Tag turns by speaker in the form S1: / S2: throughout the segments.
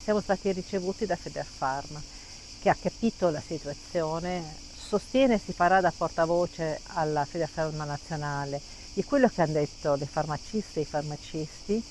S1: siamo stati ricevuti da Federfarma, che ha capito la situazione, sostiene e si farà da portavoce alla Federfarma nazionale di quello che hanno detto le farmaciste e i farmacisti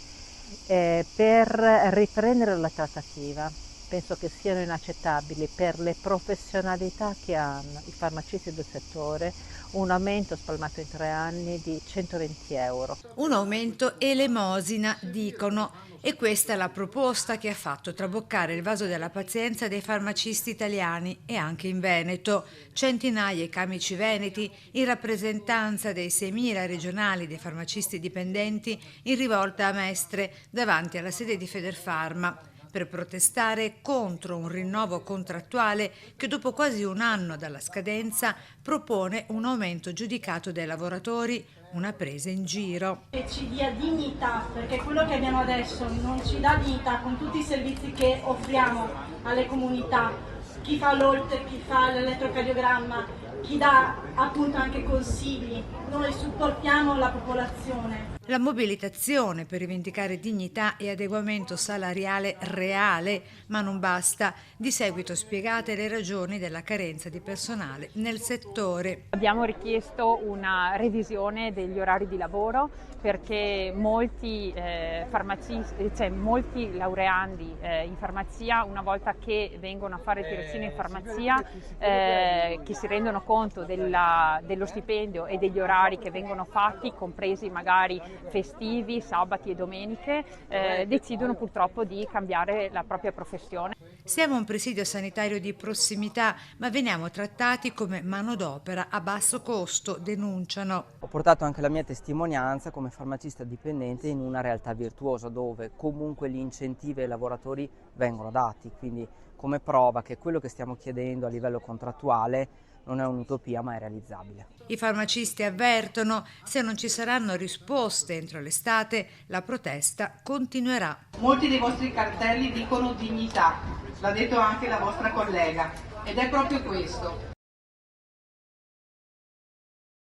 S1: per riprendere la trattativa. Penso che siano inaccettabili per le professionalità che hanno i farmacisti del settore un aumento spalmato in 3 anni di 120 euro.
S2: Un aumento elemosina, dicono, e questa è la proposta che ha fatto traboccare il vaso della pazienza dei farmacisti italiani e anche in Veneto. Centinaia i camici veneti in rappresentanza dei 6.000 regionali dei farmacisti dipendenti in rivolta a Mestre davanti alla sede di Federfarma, per protestare contro un rinnovo contrattuale che dopo quasi un anno dalla scadenza propone un aumento giudicato dai lavoratori, una presa in giro.
S3: Che ci dia dignità, perché quello che abbiamo adesso non ci dà dignità con tutti i servizi che offriamo alle comunità, chi fa l'Holt, chi fa l'elettrocardiogramma, chi dà appunto anche consigli, noi supportiamo la popolazione.
S2: La mobilitazione per rivendicare dignità e adeguamento salariale reale, ma non basta. Di seguito spiegate le ragioni della carenza di personale nel settore.
S4: Abbiamo richiesto una revisione degli orari di lavoro perché molti farmacisti, cioè molti laureandi in farmacia, una volta che vengono a fare tirocinio in farmacia, che si rendono conto dello stipendio e degli orari che vengono fatti, compresi magari festivi, sabati e domeniche, decidono purtroppo di cambiare la propria professione.
S2: Siamo un presidio sanitario di prossimità, ma veniamo trattati come manodopera a basso costo, denunciano.
S5: Ho portato anche la mia testimonianza come farmacista dipendente in una realtà virtuosa dove comunque gli incentivi ai lavoratori vengono dati, quindi come prova che quello che stiamo chiedendo a livello contrattuale non è un'utopia ma è realizzabile.
S2: I farmacisti avvertono, se non ci saranno risposte entro l'estate, la protesta continuerà.
S6: Molti dei vostri cartelli dicono dignità, l'ha detto anche la vostra collega, ed è proprio questo.